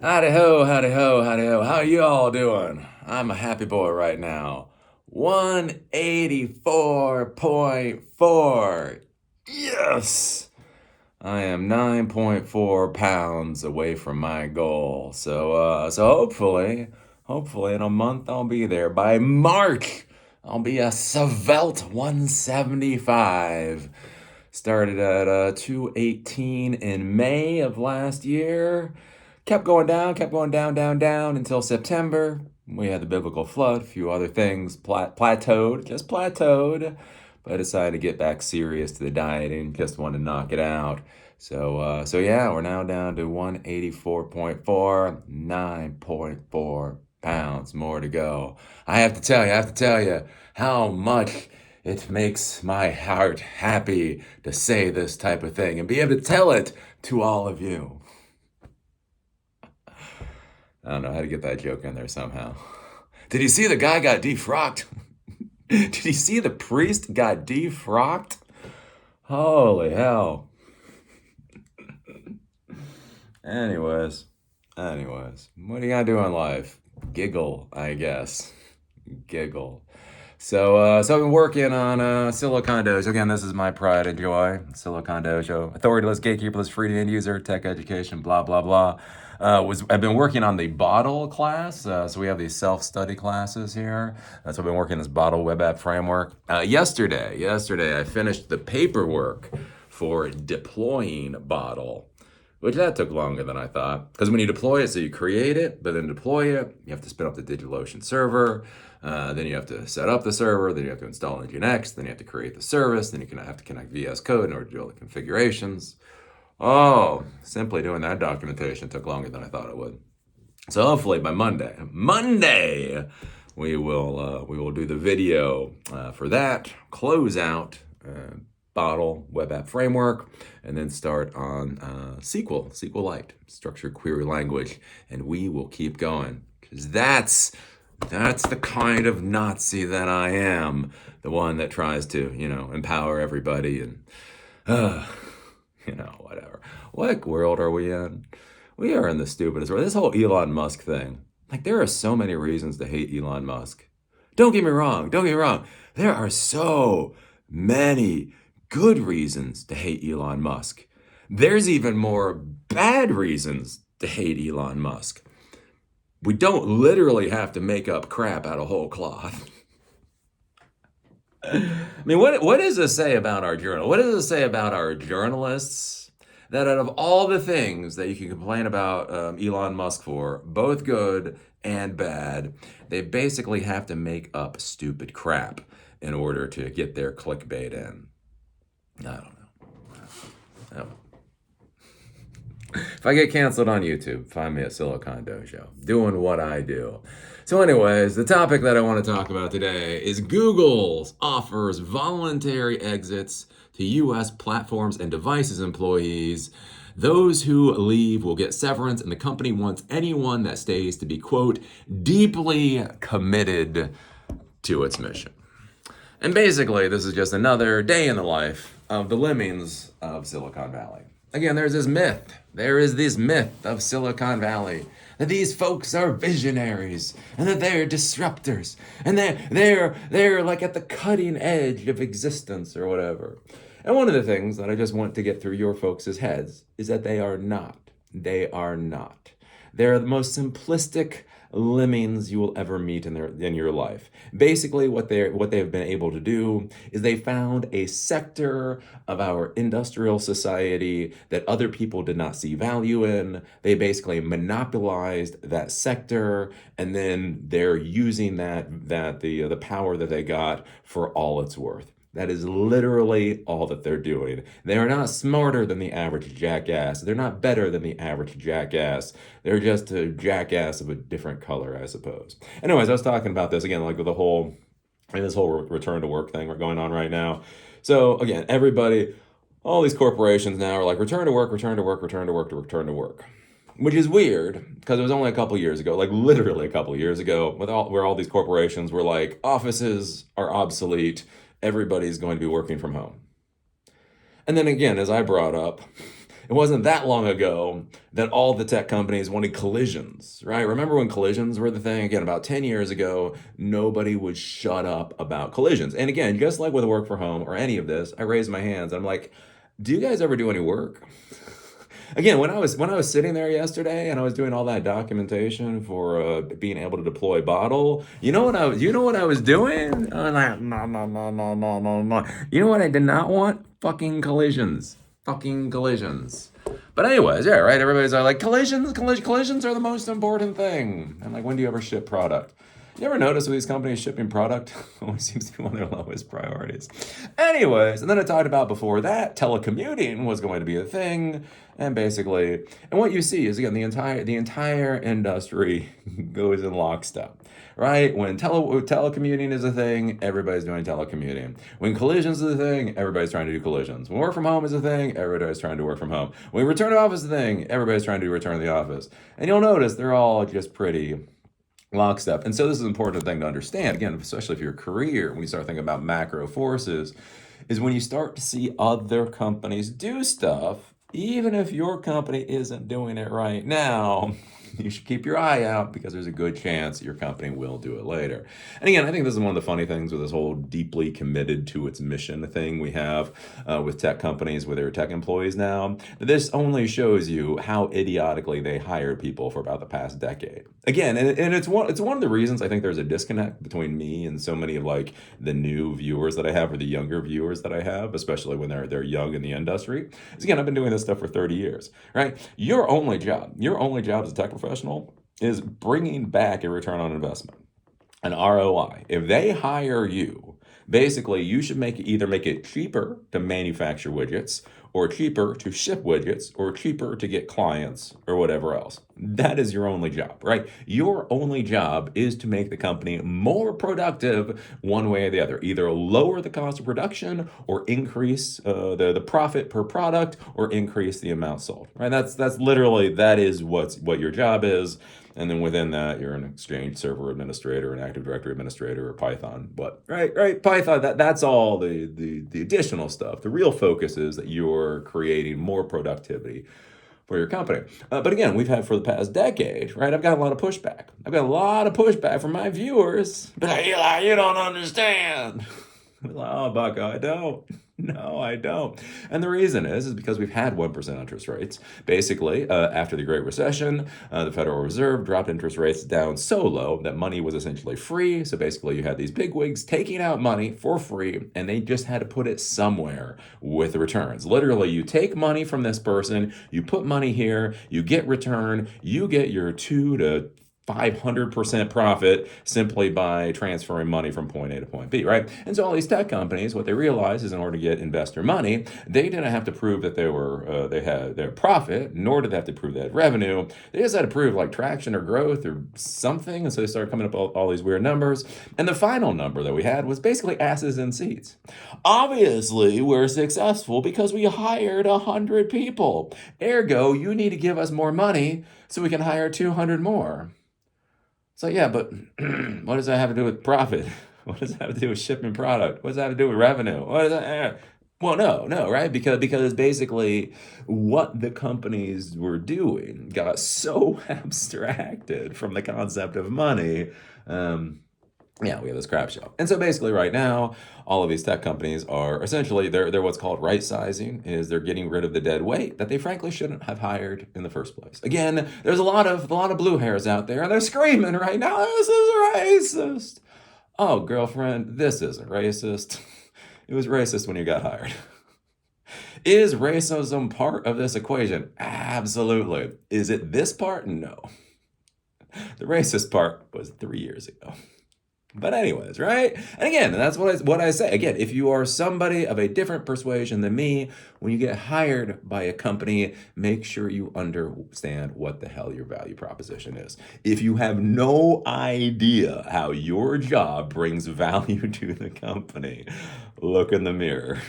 Howdy ho, howdy ho, howdy ho. How you all doing? I'm a happy boy right now. 184.4. Yes! I am 9.4 pounds away from my goal. So hopefully in a month I'll be there. By March, I'll be a svelte 175. Started at 218 in May of last year. Kept going down, down until September. We had the biblical flood, a few other things, plateaued. But I decided to get back serious to the dieting, just want to knock it out. So yeah, we're now down to 184.4, 9.4 pounds more to go. I have to tell you how much it makes my heart happy to say this type of thing and be able to tell it to all of you. I don't know how to get that joke in there somehow. Did you see the guy got defrocked? Did you see the priest got defrocked? Holy hell. Anyways, what are you gonna do in life? Giggle, I guess. Giggle. So I've been working on Silicon Dojo. Again, this is my pride and joy. Silicon Dojo, authorityless, gatekeeperless, free to end user, tech education, blah blah blah. I've been working on the Bottle class. So we have these self-study classes here. So I've been working this Bottle web app framework. Yesterday, I finished the paperwork for deploying Bottle, which that took longer than I thought. Because when you deploy it, so you create it, but then deploy it, you have to spin up the DigitalOcean server. Then you have to set up the server. Then you have to install Nginx. Then you have to create the service. Then you have to connect VS Code in order to do all the configurations. Oh, simply doing that documentation took longer than I thought it would. So hopefully by Monday, we will do the video for that, close out Bottle web app framework, and then start on SQLite, structured query language, and we will keep going because that's the kind of Nazi that I am, the one that tries to empower everybody and whatever. What world are we in? We are in the stupidest world. This whole Elon Musk thing. Like, there are so many reasons to hate Elon Musk. Don't get me wrong. There are so many good reasons to hate Elon Musk. There's even more bad reasons to hate Elon Musk. We don't literally have to make up crap out of whole cloth. I mean, what does this say about our journal? What does it say about our journalists? That out of all the things that you can complain about Elon Musk for, both good and bad, they basically have to make up stupid crap in order to get their clickbait in. I don't know. If I get canceled on YouTube, find me at Silicon Dojo, doing what I do. So anyways, the topic that I want to talk about today is Google offers voluntary exits to U.S. platforms and devices employees. Those who leave will get severance, and the company wants anyone that stays to be, quote, deeply committed to its mission. And basically, this is just another day in the life of the lemmings of Silicon Valley. Again, there is this myth of Silicon Valley, that these folks are visionaries and that they're disruptors and they're like at the cutting edge of existence or whatever. And one of the things that I just want to get through your folks' heads is that they are not. They are not. They're the most simplistic lemmings you will ever meet in your life. Basically, what they've been able to do is they found a sector of our industrial society that other people did not see value in. They basically monopolized that sector, and then they're using the power that they got for all it's worth. That is literally all that they're doing. They are not smarter than the average jackass. They're not better than the average jackass. They're just a jackass of a different color, I suppose. Anyways, I was talking about this again, like with this whole return to work thing we're going on right now. So again, all these corporations now are like return to work, which is weird because it was only a couple years ago, like literally a couple years ago, where all these corporations were like, offices are obsolete, everybody's going to be working from home. And then again, as I brought up, It wasn't that long ago that all the tech companies wanted collisions, right? Remember when collisions were the thing? Again, about 10 years ago, nobody would shut up about collisions. And again, just like with work from home or any of this, I raise my hands. I'm like, do you guys ever do any work? Again, when I was sitting there yesterday and I was doing all that documentation for being able to deploy bottle, you know what I was doing? I was like, no, no, no, no, no, no, no. You know what I did not want? Fucking collisions. Fucking collisions. But anyways, yeah, right. Everybody's like collisions are the most important thing. And like, when do you ever ship product? You ever notice with these companies shipping product always seems to be one of their lowest priorities? Anyways, and then I talked about before that telecommuting was going to be a thing, and basically, and what you see is again the entire industry goes in lockstep, right? When telecommuting is a thing, everybody's doing telecommuting. When collisions is a thing, everybody's trying to do collisions. When work from home is a thing, everybody's trying to work from home. When return to office is a thing, everybody's trying to return to the office. And you'll notice they're all just pretty lockstep. And so this is an important thing to understand, again, especially for your career, when you start thinking about macro forces, is when you start to see other companies do stuff, even if your company isn't doing it right now, you should keep your eye out because there's a good chance your company will do it later. And again, I think this is one of the funny things with this whole deeply committed to its mission thing we have with tech companies, with their tech employees now. This only shows you how idiotically they hired people for about the past decade. Again, and it's one of the reasons I think there's a disconnect between me and so many of like the new viewers that I have or the younger viewers that I have, especially when they're young in the industry. Is again, I've been doing this stuff for 30 years, right? Your only job as a tech professional is bringing back a return on investment, an ROI. If they hire you, basically you should either make it cheaper to manufacture widgets or cheaper to ship widgets or cheaper to get clients or whatever else. That is your only job, right? Your only job is to make the company more productive one way or the other. Either lower the cost of production or increase the profit per product or increase the amount sold, right? That's literally, that is what your job is. And then within that, you're an Exchange server administrator, an Active Directory administrator, or Python. But right, Python. That's all the additional stuff. The real focus is that you're creating more productivity for your company. But again, we've had for the past decade, right? I've got a lot of pushback. I've got a lot of pushback from my viewers. But like, Eli, you don't understand. Oh, Bucko, I don't. No, I don't. And the reason is because we've had 1% interest rates. Basically, after the Great Recession, the Federal Reserve dropped interest rates down so low that money was essentially free. So basically, you had these bigwigs taking out money for free, and they just had to put it somewhere with the returns. Literally, you take money from this person, you put money here, you get return, you get your 2 to 500% profit simply by transferring money from point A to point B, right? And so all these tech companies, what they realized is in order to get investor money, they didn't have to prove that they had their profit, nor did they have to prove they had revenue. They just had to prove like traction or growth or something. And so they started coming up with all these weird numbers. And the final number that we had was basically asses in seats. Obviously, we're successful because we hired 100 people. Ergo, you need to give us more money so we can hire 200 more. So yeah, but what does that have to do with profit? What does that have to do with shipping product? What does that have to do with revenue? What does that? Well, no, right? Because basically what the companies were doing got so abstracted from the concept of money. Yeah, we have this crap show. And so basically right now, all of these tech companies are essentially, they're what's called right sizing, is they're getting rid of the dead weight that they frankly shouldn't have hired in the first place. Again, there's a lot of blue hairs out there and they're screaming right now, this is racist. Oh, girlfriend, this isn't racist. It was racist when you got hired. Is racism part of this equation? Absolutely. Is it this part? No. The racist part was 3 years ago. But anyways, right? And again, that's what I say. Again, if you are somebody of a different persuasion than me, when you get hired by a company, make sure you understand what the hell your value proposition is. If you have no idea how your job brings value to the company, look in the mirror.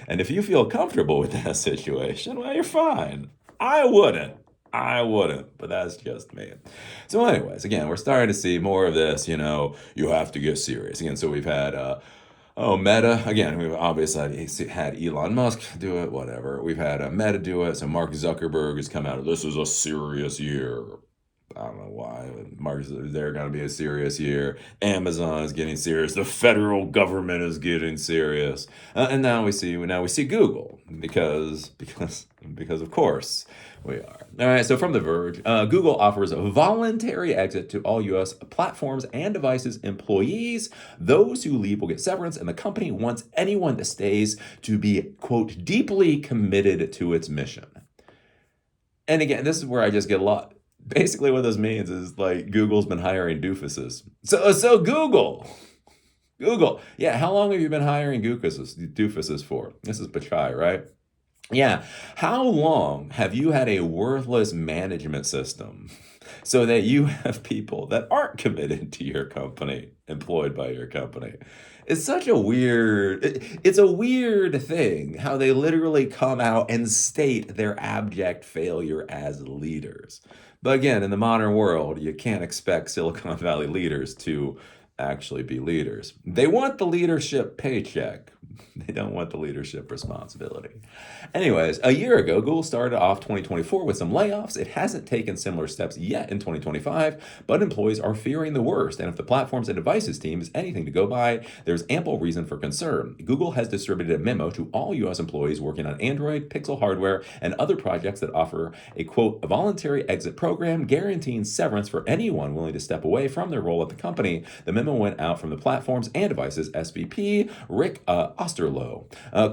And if you feel comfortable with that situation, well, you're fine. I wouldn't, but that's just me. So anyways, again, we're starting to see more of this, you have to get serious. Again, so we've had Oh, Meta. Again, we've obviously had Elon Musk do it, whatever. We've had Meta do it. So Mark Zuckerberg has come out. This is a serious year. I don't know why. Mark, they're going to be a serious year. Amazon is getting serious. The federal government is getting serious. And now we see Google because of course we are. All right. So from The Verge, Google offers a voluntary exit to all U.S. platforms and devices employees. Those who leave will get severance, and the company wants anyone that stays to be, quote, deeply committed to its mission. And again, this is where I just get a lot. Basically, what this means is like Google's been hiring doofuses. So Google, yeah. How long have you been hiring doofuses for? This is Pichai, right? Yeah. How long have you had a worthless management system so that you have people that aren't committed to your company employed by your company? It's such a it's a weird thing how they literally come out and state their abject failure as leaders. But again, in the modern world, you can't expect Silicon Valley leaders to actually be leaders. They want the leadership paycheck. They don't want the leadership responsibility. Anyways, a year ago, Google started off 2024 with some layoffs. It hasn't taken similar steps yet in 2025, but employees are fearing the worst. And if the platforms and devices team is anything to go by, there's ample reason for concern. Google has distributed a memo to all U.S. employees working on Android, Pixel hardware, and other projects that offer a, quote, a voluntary exit program guaranteeing severance for anyone willing to step away from their role at the company. The memo went out from the platforms and devices SVP Rick Osterloh.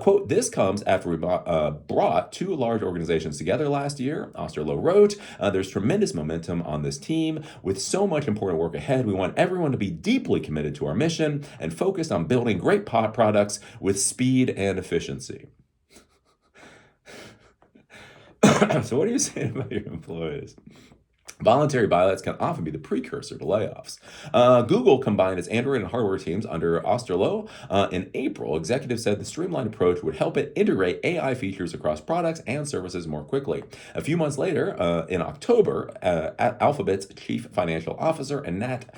Quote, this comes after we brought two large organizations together last year. Osterloh wrote, there's tremendous momentum on this team. With so much important work ahead, we want everyone to be deeply committed to our mission and focused on building great products with speed and efficiency. So what are you saying about your employees? Voluntary buyouts can often be the precursor to layoffs. Google combined its Android and hardware teams under Osterloh in April. Executives said the streamlined approach would help it integrate AI features across products and services more quickly. A few months later, in October, Alphabet's chief financial officer, Anat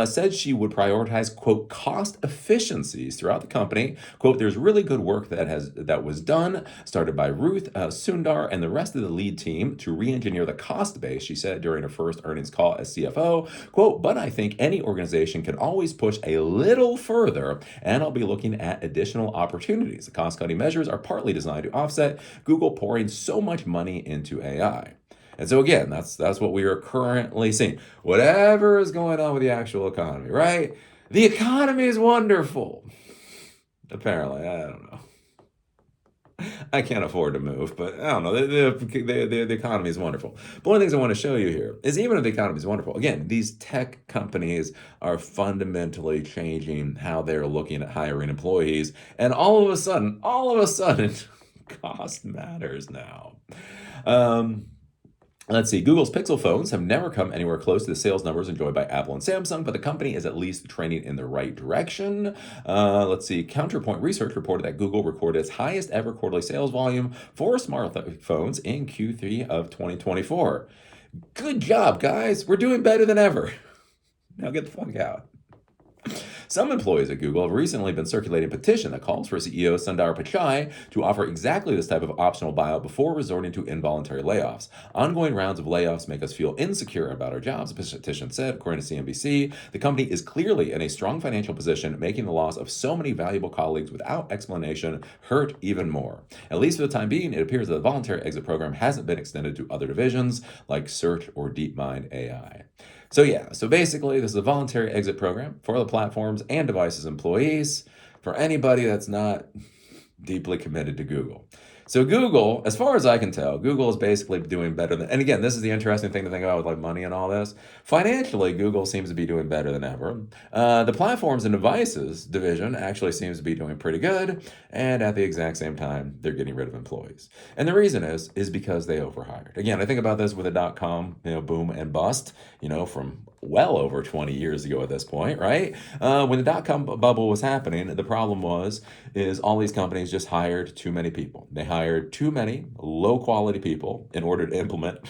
said she would prioritize, quote, cost efficiencies throughout the company. Quote, there's really good work that was done, started by Ruth Sundar and the rest of the lead team to re-engineer the cost base, she said during her first earnings call as CFO. Quote, but I think any organization can always push a little further, and I'll be looking at additional opportunities. The cost-cutting measures are partly designed to offset Google pouring so much money into AI. And so again, that's what we are currently seeing. Whatever is going on with the actual economy, right? The economy is wonderful. Apparently, I don't know. I can't afford to move, but I don't know. The economy is wonderful. But one of the things I want to show you here is even if the economy is wonderful, again, these tech companies are fundamentally changing how they're looking at hiring employees. And all of a sudden, cost matters now. Let's see. Google's Pixel phones have never come anywhere close to the sales numbers enjoyed by Apple and Samsung, but the company is at least trending in the right direction. Let's see. Counterpoint Research reported that Google recorded its highest ever quarterly sales volume for smartphones in Q3 of 2024. Good job, guys. We're doing better than ever. Now get the fuck out. Some employees at Google have recently been circulating a petition that calls for CEO Sundar Pichai to offer exactly this type of optional buyout before resorting to involuntary layoffs. Ongoing rounds of layoffs make us feel insecure about our jobs, the petition said, according to CNBC. The company is clearly in a strong financial position, making the loss of so many valuable colleagues without explanation hurt even more. At least for the time being, it appears that the voluntary exit program hasn't been extended to other divisions like Search or DeepMind AI. So basically, this is a voluntary exit program for the platforms and devices employees for anybody that's not deeply committed to Google. So Google, as far as I can tell, Google is basically doing better than, and again, this is the interesting thing to think about with like money and all this. Financially, Google seems to be doing better than ever. The platforms and devices division actually seems to be doing pretty good, and at the exact same time, they're getting rid of employees. And the reason is because they overhired. Again, I think about this with the .com, boom and bust, from well over 20 years ago at this point, right? When the .com bubble was happening, the problem is all these companies just hired too many people. They hired too many low quality people in order to implement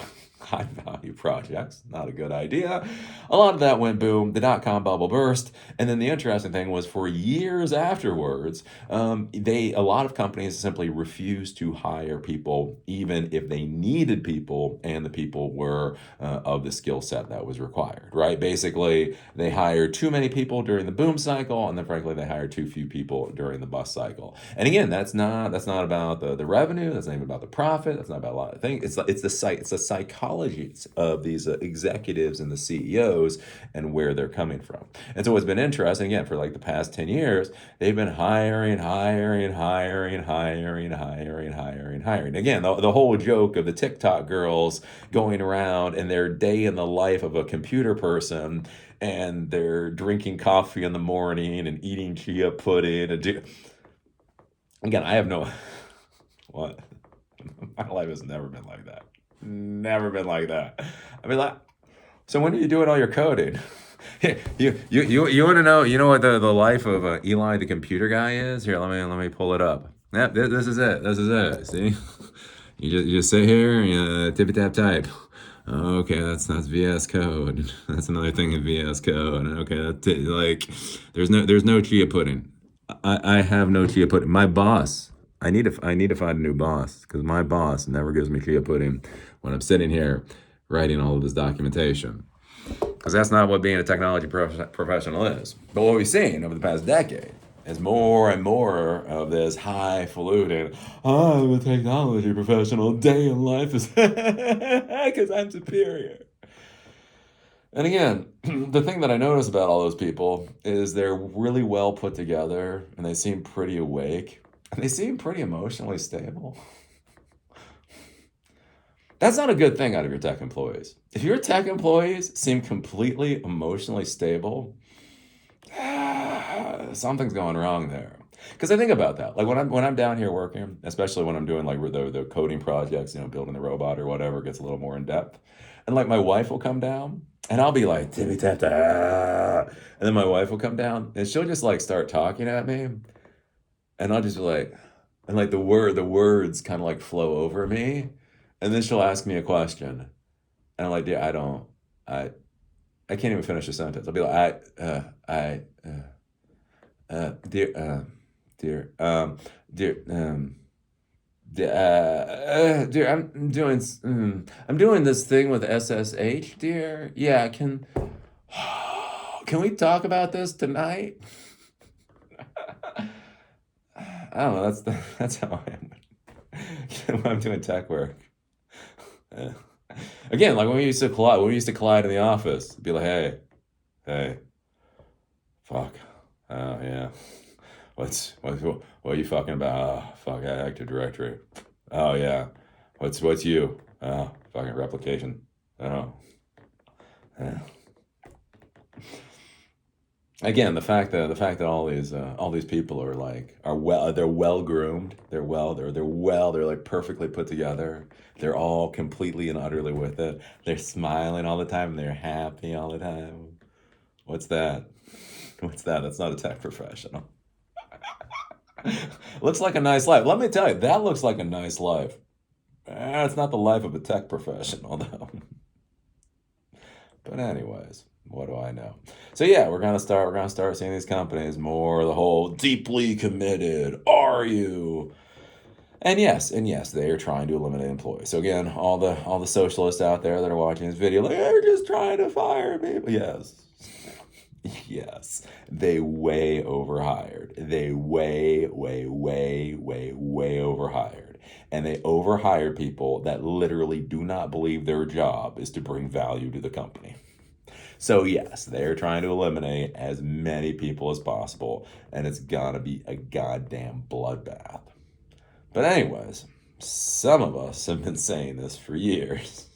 high value projects. Not a good idea. A lot of that went boom. The dot-com bubble burst. And then the interesting thing was for years afterwards, a lot of companies simply refused to hire people, even if they needed people and the people were of the skill set that was required, right? Basically, they hired too many people during the boom cycle, and then frankly, they hired too few people during the bust cycle. And again, that's not about the revenue. That's not even about the profit. That's not about a lot of things. It's the psychology of these executives and the CEOs and where they're coming from. And so what's been interesting, again, for like the past 10 years, they've been hiring. Again, the whole joke of the TikTok girls going around and their day in the life of a computer person, and they're drinking coffee in the morning and eating chia pudding. Again, I have no... What? My life has never been like that. Never been like that. I mean, like, so when are you doing all your coding? You want to know? You know what the life of Eli the computer guy is? Here, let me pull it up. Yep, this is it. This is it. See, you just sit here and you tippy tap type. Okay, that's VS Code. That's another thing in VS Code. Okay, that's it. Like, there's no chia pudding. I have no chia pudding. My boss. I need to find a new boss, because my boss never gives me chia pudding when I'm sitting here writing all of this documentation. Because that's not what being a technology professional is. But what we've seen over the past decade is more and more of this highfalutin, I'm a technology professional, day in life is because I'm superior. And again, the thing that I notice about all those people is they're really well put together, and they seem pretty awake, and they seem pretty emotionally stable. That's not a good thing out of your tech employees. If your tech employees seem completely emotionally stable, something's going wrong there. Because I think about that. Like when I'm down here working, especially when I'm doing like the coding projects, building the robot or whatever, gets a little more in depth. And like my wife will come down and I'll be like, tippy tap tap. And then my wife will come down and she'll just like start talking at me. And I'll just be like, and like the words kind of like flow over me. And then she'll ask me a question. And I'm like, dear, I can't even finish a sentence. I'll be like, dear, I'm doing this thing with SSH, dear. Yeah, can we talk about this tonight? I don't know. That's how I am when I'm doing tech work. Again, like when we used to collide in the office, it'd be like, hey, fuck, oh yeah, what are you fucking about? Oh, fuck, Active Directory. Oh yeah, what's you? Oh, fucking replication. Oh, yeah. Again, the fact that all these people they're well groomed, they're like perfectly put together. They're all completely and utterly with it. They're smiling all the time and they're happy all the time. What's that? What's that? That's not a tech professional. Looks like a nice life. Let me tell you, that looks like a nice life. It's not the life of a tech professional, though. But anyways, what do I know? So yeah, we're gonna start seeing these companies more the whole deeply committed. Are you? And yes, they are trying to eliminate employees. So again, all the socialists out there that are watching this video, like, they're just trying to fire people. Yes, they way overhired. They way overhired. And they overhired people that literally do not believe their job is to bring value to the company. So yes, they're trying to eliminate as many people as possible, and it's gonna be a goddamn bloodbath. But anyways, some of us have been saying this for years.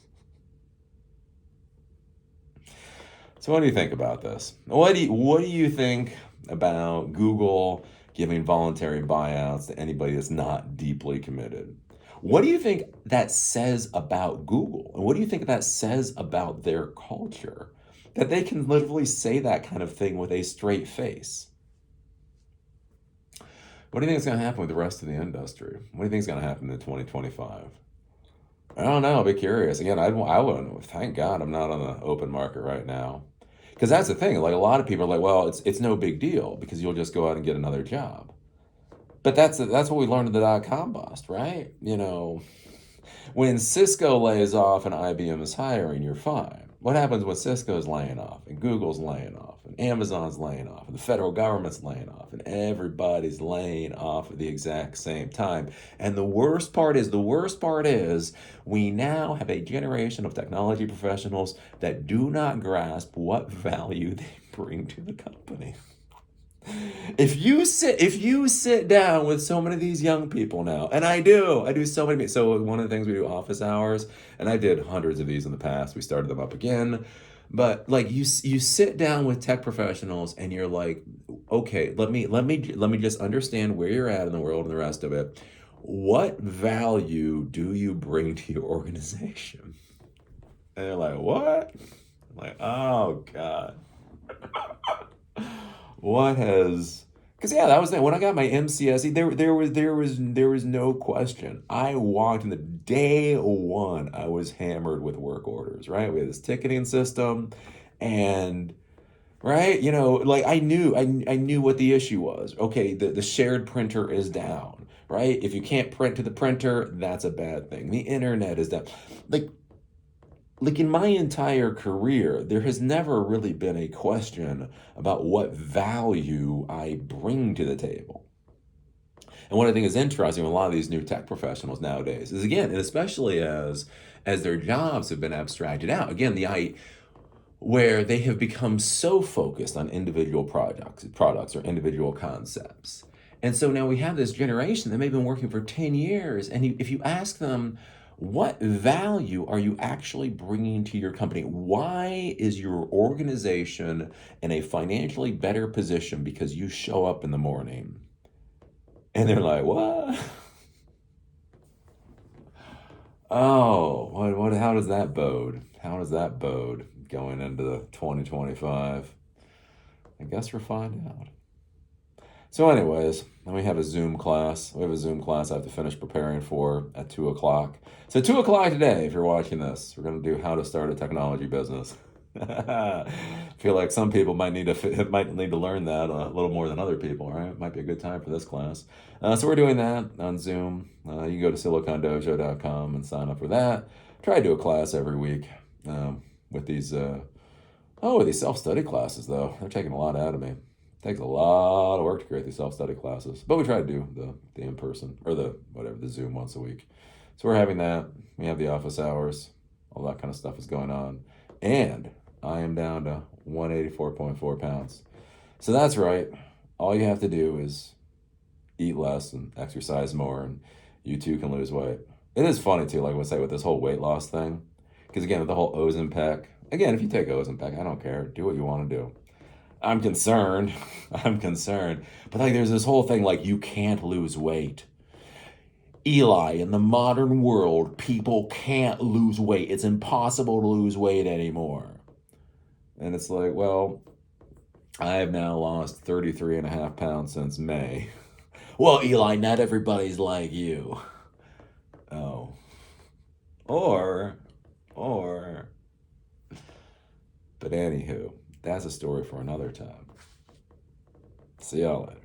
So what do you think about this? What do you think about Google giving voluntary buyouts to anybody that's not deeply committed? What do you think that says about Google? And what do you think that says about their culture? That they can literally say that kind of thing with a straight face. What do you think is going to happen with the rest of the industry? What do you think is going to happen in 2025? I don't know. I'll be curious. Again, I wouldn't. Thank God I'm not on the open market right now. Because that's the thing. Like a lot of people are like, well, it's no big deal because you'll just go out and get another job. But that's what we learned in the dot-com bust, right? When Cisco lays off and IBM is hiring, you're fine. What happens when Cisco's laying off and Google's laying off and Amazon's laying off and the federal government's laying off and everybody's laying off at the exact same time? And the worst part is we now have a generation of technology professionals that do not grasp what value they bring to the company. If you sit down with so many of these young people now, and I do so many. So one of the things we do office hours, and I did hundreds of these in the past. We started them up again, but like you sit down with tech professionals, and you're like, okay, let me just understand where you're at in the world and the rest of it. What value do you bring to your organization? And they're like, what? I'm like, oh God. What has because yeah, that was it. When I got my MCSE, there was no question. I walked in the day one, I was hammered with work orders, right? We had this ticketing system and right, like I knew what the issue was. Okay, the shared printer is down, right? If you can't print to the printer, that's a bad thing. The internet is down. Like in my entire career, there has never really been a question about what value I bring to the table. And what I think is interesting with a lot of these new tech professionals nowadays is again, and especially as their jobs have been abstracted out, again, where they have become so focused on individual products or individual concepts. And so now we have this generation that may have been working for 10 years. And if you ask them, what value are you actually bringing to your company? Why is your organization in a financially better position because you show up in the morning? And they're like, what? Oh, how does that bode? How does that bode going into the 2025? I guess we're finding out. So, anyways, then we have a Zoom class. We have a Zoom class I have to finish preparing for at 2 o'clock. So, 2 o'clock today, if you're watching this, we're going to do how to start a technology business. I feel like some people might need to learn that a little more than other people, right? Might be a good time for this class. So we're doing that on Zoom. You can go to silicondojo.com and sign up for that. Try to do a class every week with these self-study classes, though. They're taking a lot out of me. It takes a lot of work to create these self-study classes. But we try to do the in-person, or the Zoom once a week. So we're having that. We have the office hours. All that kind of stuff is going on. And I am down to 184.4 pounds. So that's right. All you have to do is eat less and exercise more, and you too can lose weight. It is funny too, like I would say with this whole weight loss thing. Because again, with the whole Ozempic, again, if you take Ozempic, I don't care. Do what you want to do. I'm concerned. I'm concerned. But like there's this whole thing like you can't lose weight. Eli, in the modern world, people can't lose weight. It's impossible to lose weight anymore. And it's like, well, I have now lost 33 and a half pounds since May. Well, Eli, not everybody's like you. Oh. Or, or, but anywho, that's a story for another time. See y'all later.